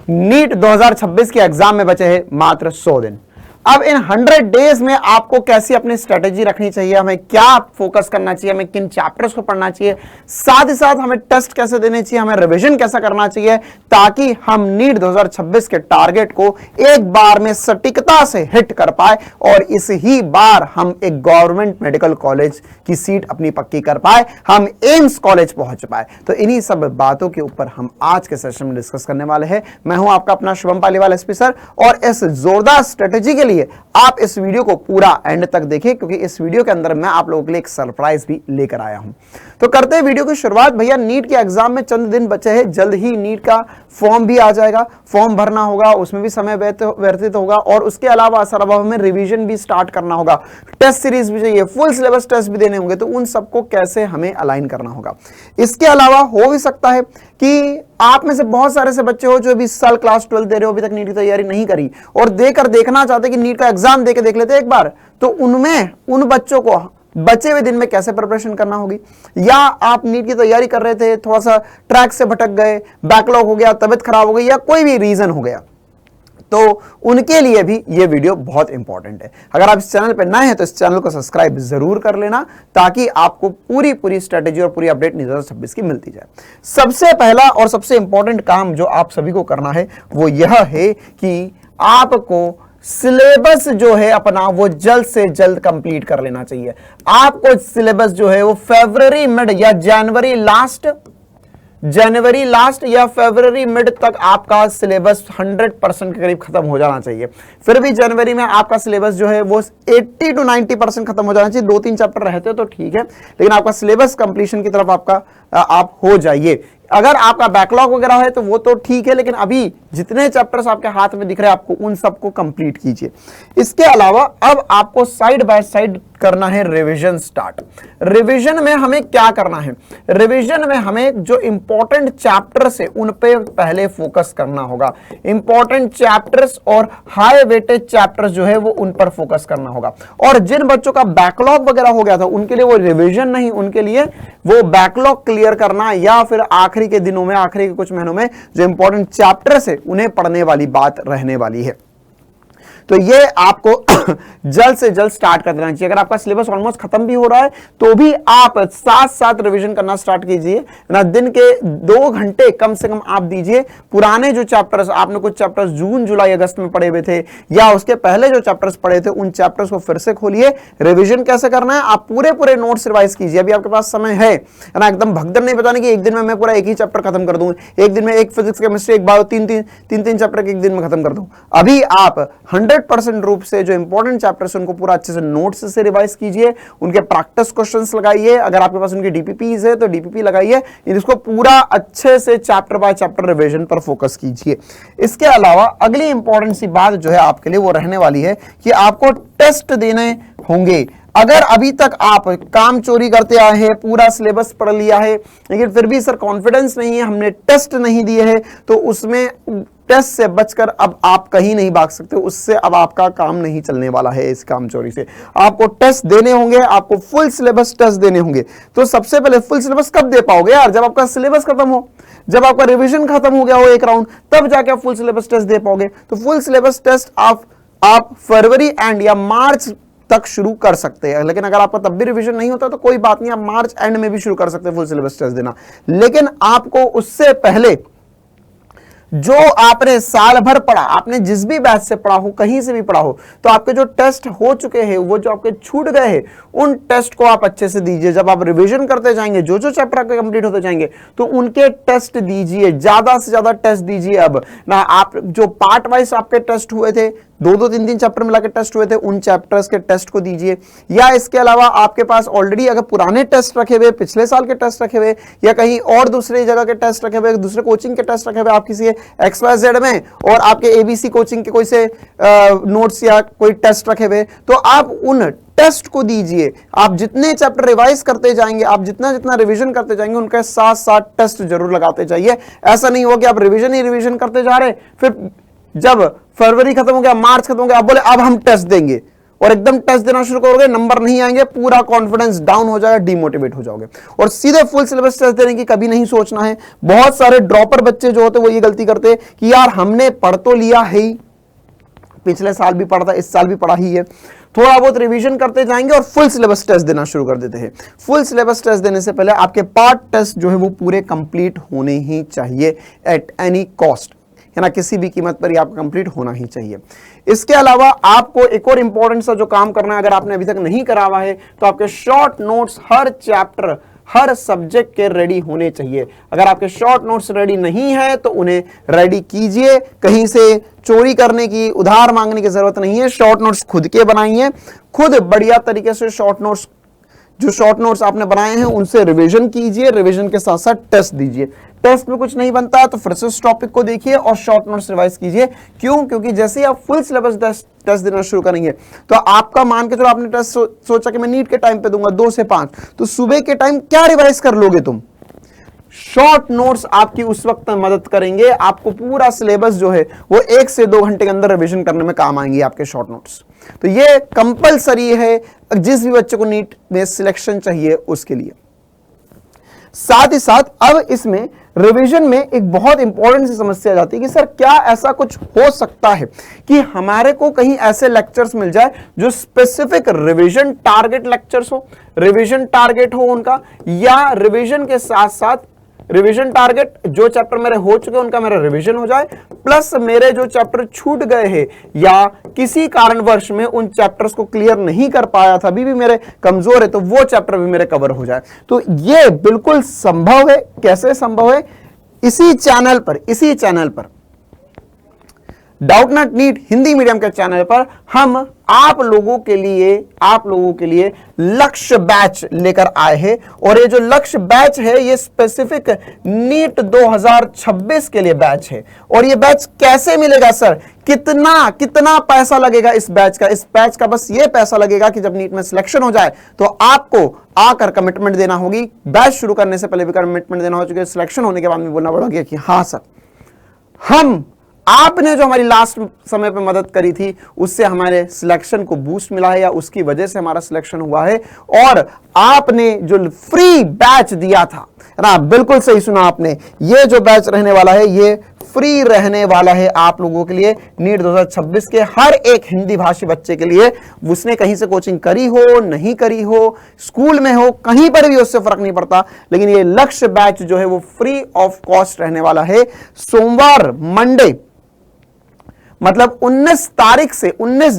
NEET 2026 के exam में बचे हैं मात्र 100 दिन। अब इन 100 डेज में आपको कैसी अपनी स्ट्रेटेजी रखनी चाहिए, हमें क्या फोकस करना चाहिए, हमें किन चैप्टर्स को पढ़ना चाहिए, साथ ही साथ हमें टेस्ट कैसे देने चाहिए, हमें रिवीजन कैसा करना चाहिए, ताकि हम नीट 2026 के टारगेट को एक बार में सटीकता से हिट कर पाए और इस ही बार हम एक गवर्नमेंट मेडिकल कॉलेज की सीट अपनी पक्की कर पाए, हम एम्स कॉलेज पहुंच पाए। तो इन्हीं सब बातों के ऊपर हम आज के सेशन में डिस्कस करने वाले हैं। मैं हूं आपका अपना शुभम पालीवाल एसपी सर, और इस जोरदार स्ट्रेटेजी के लिए आप इस वीडियो को पूरा एंड तक देखें, क्योंकि इस वीडियो के अंदर मैं आप लोगों के लिए एक सरप्राइज भी लेकर आया हूं। तो करते हैं वीडियो की शुरुआत। भैया नीट के एग्जाम में चंद दिन बचे हैं, जल्द ही नीट का फॉर्म भी आ जाएगा, फॉर्म भरना होगा, उसमें भी समय व्यतीत होगा, और उसके अलावा सर अब हमें रिवीजन भी स्टार्ट करना होगा, टेस्ट सीरीज भी चाहिए, फुल सिलेबस टेस्ट भी देने होंगे, तो उन सबको कैसे हमें अलाइन करना होगा। इसके अलावा हो भी सकता है कि आप में से बहुत सारे से बच्चे हो जो अभी इस साल क्लास 12 दे रहे हो, अभी तक नीट की तैयारी नहीं करी और देकर देखना चाहते कि नीट का एग्जाम देके देख लेते एक बार, तो उनमें उन बच्चों को बचे हुए दिन में कैसे प्रिपरेशन करना होगी, या आप नीट की तैयारी कर रहे थे, थोड़ा सा ट्रैक से भटक गए, बैकलॉग हो गया, तबियत खराब हो गई, या कोई भी रीजन हो गया, तो उनके लिए भी ये वीडियो बहुत इंपॉर्टेंट है। अगर आप इस चैनल पर नए हैं तो इस चैनल को सब्सक्राइब जरूर कर लेना, ताकि आपको पूरी स्ट्रेटेजी और पूरी अपडेट 2026 की मिलती जाए। सबसे पहला और सबसे इंपॉर्टेंट काम जो आप सभी को करना है वो यह है कि आपको सिलेबस जो है अपना वो जल्द से जल्द कंप्लीट कर लेना चाहिए। आपको सिलेबस जो है वो फरवरी मिड या जनवरी लास्ट या फरवरी मिड तक आपका सिलेबस 100% के करीब खत्म हो जाना चाहिए। फिर भी जनवरी में आपका सिलेबस जो है वो 80 to 90% खत्म हो जाना चाहिए। 2-3 चैप्टर रहते तो ठीक है, लेकिन आपका सिलेबस कंप्लीशन की तरफ आप हो जाइए। अगर आपका बैकलॉग वगैरह है तो वो तो ठीक है, लेकिन अभी जितने चैप्टर्स आपके हाथ में दिख रहे हैं आपको उन सबको कंप्लीट कीजिए। इसके अलावा अब आपको साइड बाय साइड करना है रिवीजन स्टार्ट। रिवीजन में हमें क्या करना है, रिवीजन में हमें जो इंपॉर्टेंट चैप्टर्स है उन पे पहले फोकस करना होगा। इंपॉर्टेंट चैप्टर्स और हाई वेटेज चैप्टर्स जो है वो उन पर फोकस करना होगा। और जिन बच्चों का बैकलॉग वगैरह हो गया था उनके लिए वो रिवीजन नहीं, उनके लिए वो बैकलॉग क्लियर करना, या फिर आखिरी के दिनों में, आखिरी के कुछ महीनों में जो इंपॉर्टेंट चैप्टर्स है उन्हें पढ़ने वाली बात रहने वाली है। तो ये आपको जल्द से जल्द स्टार्ट कर देना चाहिए। अगर आपका सिलेबस ऑलमोस्ट खत्म भी हो रहा है तो भी आप साथ साथ रिवीजन करना स्टार्ट कीजिए ना। दिन के 2 घंटे कम से कम आप दीजिए। पुराने जो चैप्टर्स आपने कुछ चैप्टर्स जून जुलाई अगस्त में पढ़े हुए थे या उसके पहले जो चैप्टर्स पढ़े थे उन चैप्टर्स को फिर से खोलिए। रिवीजन कैसे करना है, आप पूरे नोट्स रिवाइज कीजिए। अभी आपके पास समय है ना, एकदम भगदड़ नहीं बताने की एक दिन में मैं पूरा एक ही चैप्टर खत्म कर दूं, एक दिन में एक फिजिक्स केमिस्ट्री, एक बायो, तीन चैप्टर एक दिन में खत्म कर दूं। अभी आप 100% रूप से जो इंपॉर्टेंट चैप्टर्स उनको पूरा अच्छे से नोट्स से रिवाइज कीजिए, उनके प्रैक्टिस क्वेश्चंस लगाइए। अगर आपके पास उनकी डीपीपीज है तो डीपीपी लगाइए। इसको पूरा अच्छे से चैप्टर बाय चैप्टर रिवीजन पर फोकस कीजिए। इसके अलावा अगली इंपॉर्टेंट सी बात जो है आपके लिए वो रहने वाली है कि आपको टेस्ट देने होंगे। अगर अभी तक आप काम चोरी करते आए हैं, पूरा सिलेबस पढ़ लिया है, लेकिन फिर भी सर कॉन्फिडेंस नहीं है, हमने टेस्ट नहीं दिए हैं, तो उसमें टेस्ट से बचकर अब आप कहीं नहीं भाग सकते। उससे अब आपका काम नहीं चलने वाला है। इस काम चोरी से आपको टेस्ट देने होंगे, आपको फुल सिलेबस टेस्ट देने होंगे। तो सबसे पहले फुल सिलेबस कब दे पाओगे यार, जब आपका सिलेबस खत्म हो, जब आपका रिवीजन खत्म हो गया हो एक राउंड, तब जाके आप फुल सिलेबस टेस्ट दे पाओगे। तो फुल सिलेबस टेस्ट आप फरवरी एंड या मार्च तक शुरू कर सकते हैं। लेकिन अगर आपका तब भी रिवीजन नहीं होता तो कोई बात नहीं, आप मार्च एंड में भी शुरू कर सकते हैं फुल सिलेबस टेस्ट देना। लेकिन आपको उससे पहले जो आपने साल भर पढ़ा, आपने जिस भी बैच से पढ़ा हो, कहीं से भी पढ़ा हो, तो आपके जो टेस्ट हो चुके हैं, वो जो आपके छूट गए हैं, उन टेस्ट को आप अच्छे से दीजिए। जब आप रिवीजन करते जाएंगे, जो चैप्टर आपके कंप्लीट होते जाएंगे, तो उनके टेस्ट दीजिए, ज्यादा से ज्यादा टेस्ट दीजिए। अब ना आप जो पार्ट वाइज आपके टेस्ट हुए थे, 2-3 चैप्टर मिला के टेस्ट हुए थे, उन चैप्टर्स के टेस्ट को दीजिए। या इसके अलावा आपके पास ऑलरेडी अगर पुराने टेस्ट रखे हुए, पिछले साल के टेस्ट रखे हुए, या कहीं और दूसरी जगह के टेस्ट रखे हुए, दूसरे कोचिंग के टेस्ट रखे हुए, आप किसी XYZ में और आपके ABC कोचिंग के कोई से नोट्स या कोई टेस्ट रखे हुए, तो आप उन टेस्ट को दीजिए। आप जितने चैप्टर रिवाइज करते जाएंगे, आप जितना रिवीजन करते जाएंगे, उनके साथ साथ टेस्ट जरूर लगाते जाइए। ऐसा नहीं हो कि आप रिवीजन ही रिवीजन करते जा रहे, फिर जब फरवरी खत्म हो गया, मार्च खत्म हो गया, आप बोले अब हम टेस्ट देंगे, और एकदम टेस्ट देना शुरू करोगे, नंबर नहीं आएंगे, पूरा कॉन्फिडेंस डाउन हो जाएगा, डिमोटिवेट हो जाओगे और सीधे फुल सिलेबस टेस्ट देने की कभी नहीं सोचना है। बहुत सारे ड्रॉपर बच्चे जो होते हैं वो ये गलती करते हैं कि यार हमने पढ़ तो लिया है ही, पिछले साल भी पढ़ा था, इस साल भी पढ़ा ही है, थोड़ा बहुत रिवीजन करते जाएंगे और फुल सिलेबस टेस्ट देना शुरू कर देते हैं। फुल सिलेबस टेस्ट देने से पहले आपके पार्ट टेस्ट जो है वो पूरे कंप्लीट होने ही चाहिए एट एनी कॉस्ट, है ना, किसी भी कीमत पर ये आपका कंप्लीट होना ही चाहिए। इसके अलावा आपको एक और इंपॉर्टेंट सा जो काम करना है, अगर आपने अभी तक नहीं करा हुआ है तो आपके शॉर्ट नोट्स हर चैप्टर हर सब्जेक्ट के रेडी होने चाहिए। अगर आपके शॉर्ट नोट्स रेडी नहीं है तो उन्हें रेडी कीजिए, कहीं से चोरी करने की, उधार मांगने की जरूरत नहीं है। शॉर्ट नोट्स खुद के बनाइए, खुद बढ़िया तरीके से शॉर्ट नोट्स, जो शॉर्ट नोट्स आपने बनाए हैं उनसे रिवीजन कीजिए, रिवीजन के साथ साथ टेस्ट दीजिए। टेस्ट में कुछ नहीं बनता तो फिर से उस टॉपिक को देखिए और शॉर्ट नोट्स रिवाइज कीजिए। क्यों? क्योंकि जैसे ही आप फुल सिलेबस टेस्ट देना शुरू करेंगे तो आपका, मान के चलो आपने टेस्ट सोचा कि मैं नीट के टाइम पे दूंगा 2 से 5, तो सुबह के टाइम क्या रिवाइज कर लोगे तुम? शॉर्ट नोट्स आपकी उस वक्त मदद करेंगे, आपको पूरा सिलेबस जो है वो 1 से 2 घंटे के अंदर रिवीजन करने में काम आएंगे आपके शॉर्ट नोट्स। तो ये कंपलसरी है जिस भी बच्चे को नीट में सिलेक्शन चाहिए उसके लिए। साथ ही साथ अब इसमें रिवीजन में एक बहुत इंपॉर्टेंट सी समस्या आ जाती है कि सर क्या ऐसा कुछ हो सकता है कि हमारे को कहीं ऐसे लेक्चर्स मिल जाए जो स्पेसिफिक रिवीजन टारगेट लेक्चर्स हो, रिवीजन टारगेट हो उनका, या रिवीजन के साथ साथ रिवीजन टारगेट जो चैप्टर मेरे हो चुके हैं उनका मेरा रिवीजन हो जाए, प्लस मेरे जो चैप्टर छूट गए हैं या किसी कारणवश में उन चैप्टर्स को क्लियर नहीं कर पाया था, अभी भी मेरे कमजोर है, तो वो चैप्टर भी मेरे कवर हो जाए। तो ये बिल्कुल संभव है। कैसे संभव है? इसी चैनल पर doubt not NEET Hindi medium के चैनल पर हम आप लोगों के लिए लक्ष्य बैच लेकर आए हैं। और ये जो लक्ष्य बैच है ये स्पेसिफिक नीट 2026 के लिए बैच है। और ये बैच कैसे मिलेगा सर? कितना पैसा लगेगा इस बैच का? इस बैच का बस ये पैसा लगेगा कि जब नीट में सिलेक्शन हो जाए तो आपको आकर कमिटमेंट देना होगी। बैच शुरू करने से पहले भी कमिटमेंट देना हो चुका है, सिलेक्शन होने के बाद में बोलना पड़ेगा कि हाँ सर, आपने जो हमारी लास्ट समय पे मदद करी थी उससे हमारे सिलेक्शन को बूस्ट मिला है या उसकी वजह से हमारा सिलेक्शन हुआ है। और आपने जो फ्री बैच दिया था ना, बिल्कुल सही सुना आपने, ये जो बैच रहने वाला है ये फ्री रहने वाला है आप लोगों के लिए नीट 2026 के हर एक हिंदी भाषी बच्चे के लिए। उसने कहीं से कोचिंग करी हो, नहीं करी हो, स्कूल में हो, कहीं पर भी उससे फर्क नहीं पड़ता, लेकिन ये लक्ष्य बैच जो है वो फ्री ऑफ कॉस्ट रहने वाला है। सोमवार, मंडे, मतलब 19 तारीख से 19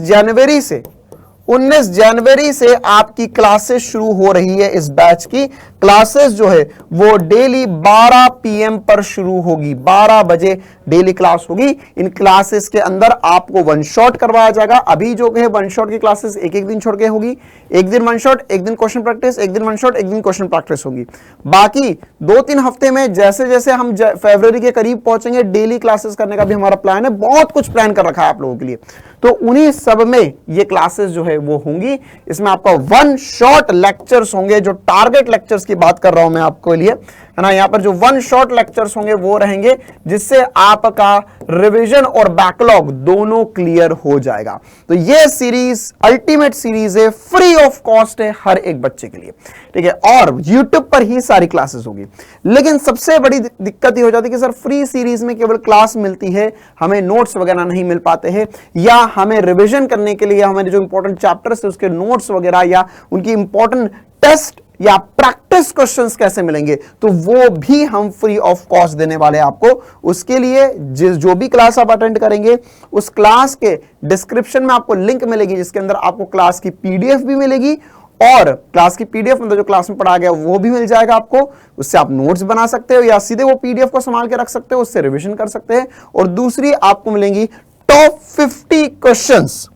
जनवरी से आपकी क्लासेस शुरू हो रही है। इस बैच की क्लासेस जो है वो डेली 12 PM पर शुरू होगी, 12 बजे डेली क्लास होगी। इन क्लासेस के अंदर आपको वन शॉट करवाया जाएगा। अभी जो है वन शॉट की क्लासेस एक दिन छोड़ के होगी, एक दिन वन शॉट, एक दिन क्वेश्चन प्रैक्टिस, एक दिन वन शॉट, एक दिन क्वेश्चन प्रैक्टिस होगी। बाकी 2-3 हफ्ते में जैसे जैसे हम फरवरी के करीब पहुंचेंगे, डेली क्लासेस करने का भी हमारा प्लान है। बहुत कुछ प्लान कर रखा है आप लोगों के लिए, तो उन्हीं सब में ये क्लासेस जो है वो होंगी। इसमें आपका वन शॉट लेक्चर्स होंगे, जो टारगेट लेक्चर्स की बात कर रहा हूं मैं आपके लिए, है ना। यहां पर जो वन शॉट लेक्चर्स होंगे वो रहेंगे जिससे आपका रिवीजन और बैकलॉग दोनों क्लियर हो जाएगा। तो ये सीरीज अल्टीमेट सीरीज है, फ्री ऑफ कॉस्ट है हर एक बच्चे के लिए, ठीक है। और यूट्यूब पर ही सारी क्लासेस होगी। लेकिन सबसे बड़ी दिक्कत ये हो जाती है कि सर फ्री सीरीज में केवल क्लास मिलती है, हमें नोट्स वगैरह नहीं मिल पाते हैं, या हमें रिवीजन करने के लिए हमारे जो इंपॉर्टेंट चैप्टर्स है उसके नोट्स वगैरह या उनकी इंपॉर्टेंट टेस्ट या प्रैक्टिस क्वेश्चंस कैसे मिलेंगे, तो वो भी हम फ्री ऑफ कॉस्ट देने वाले हैं आपको। उसके लिए जो भी क्लास आप अटेंड करेंगे उस क्लास के डिस्क्रिप्शन में आपको लिंक मिलेगी जिसके अंदर आपको क्लास की PDF भी मिलेगी, और क्लास की PDF मतलब जो क्लास में पढ़ा गया वो भी मिल जाएगा आपको। उससे आप नोट्स बना सकते हो या सीधे वो PDF को संभाल के रख सकते हो, उससे रिवीजन कर सकते हैं। और दूसरी आपको मिलेंगी टॉप 50 क्वेश्चंस,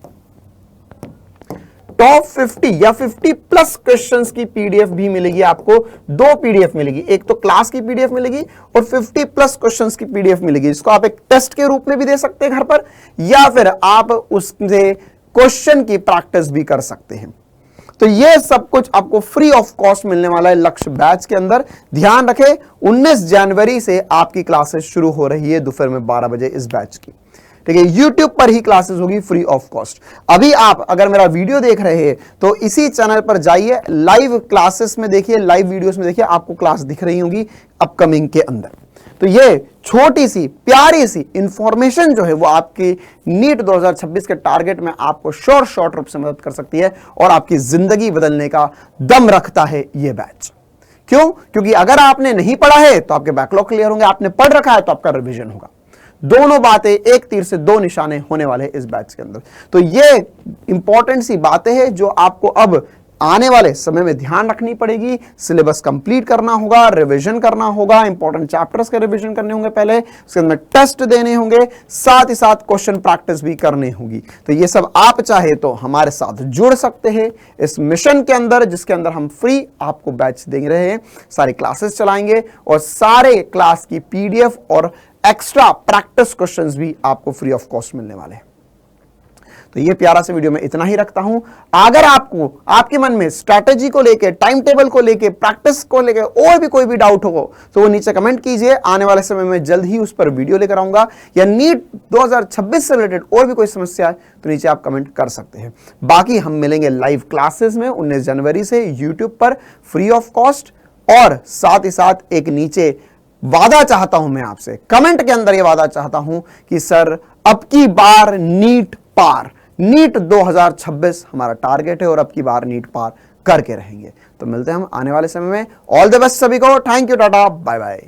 टॉप 50 या 50+ क्वेश्चंस की PDF भी मिलेगी आपको। 2 PDF मिलेगी, एक तो क्लास की PDF मिलेगी और 50+ क्वेश्चंस की PDF मिलेगी, जिसको आप एक टेस्ट के रूप में भी दे सकते हैं घर पर, या फिर आप उससे क्वेश्चन की प्रैक्टिस भी कर सकते हैं। तो ये सब कुछ आपको फ्री ऑफ कॉस्ट मिलने वाला है लक्ष्य बैच के अंदर। ध्यान रखें 19 जनवरी से आपकी क्लासेस शुरू हो रही है दोपहर में 12 बजे इस बैच की, ठीक है। YouTube पर ही क्लासेस होगी फ्री ऑफ कॉस्ट। अभी आप अगर मेरा वीडियो देख रहे हैं तो इसी चैनल पर जाइए, लाइव क्लासेस में देखिए, लाइव वीडियोस में देखिए, आपको क्लास दिख रही होंगी अपकमिंग के अंदर। तो ये छोटी सी प्यारी सी इंफॉर्मेशन जो है वो आपकी नीट 2026 के टारगेट में आपको शॉर्ट रूप से मदद कर सकती है और आपकी जिंदगी बदलने का दम रखता है ये बैच। क्यों? क्योंकि अगर आपने नहीं पढ़ा है तो आपके बैकलॉग क्लियर होंगे, आपने पढ़ रखा है तो आपका रिवीजन होगा। दोनों बातें एक तीर से दो निशाने होने वाले इस बैच के अंदर। तो ये इंपॉर्टेंट सी बातें हैं जो आपको अब आने वाले समय में ध्यान रखनी पड़ेगी। सिलेबस कंप्लीट करना होगा, रिवीजन करना होगा, इंपॉर्टेंट चैप्टर्स के रिवीजन करने होंगे, पहले उसके अंदर टेस्ट देने होंगे, साथ ही साथ क्वेश्चन प्रैक्टिस भी करनी होगी। तो ये सब आप चाहे तो हमारे साथ जुड़ सकते हैं इस मिशन के अंदर, जिसके अंदर हम फ्री आपको बैच दे रहे हैं, सारी क्लासेस चलाएंगे और सारे क्लास की पीडीएफ और एक्स्ट्रा प्रैक्टिस क्वेश्चंस भी आपको फ्री ऑफ कॉस्ट मिलने वाले हैं। तो ये प्यारा सा वीडियो में इतना ही रखता हूं। अगर आपको आपके मन में स्ट्रैटेजी को लेके, टाइम टेबल को लेके, प्रैक्टिस को लेके और भी कोई भी डाउट हो तो वो नीचे कमेंट कीजिए। आने वाले समय में जल्द ही उस पर वीडियो लेकर आऊंगा, या नीट 2026 से रिलेटेड और भी कोई समस्या है तो नीचे आप कमेंट कर सकते हैं। बाकी हम मिलेंगे लाइव क्लासेस में 19 जनवरी से यूट्यूब पर फ्री ऑफ कॉस्ट। और साथ ही साथ एक नीचे वादा चाहता हूं मैं आपसे, कमेंट के अंदर ये वादा चाहता हूं कि सर अब की बार नीट पार, नीट 2026 हमारा टारगेट है और अब की बार नीट पार करके रहेंगे। तो मिलते हैं हम आने वाले समय में। ऑल द बेस्ट सभी को। Thank you, tata, bye bye.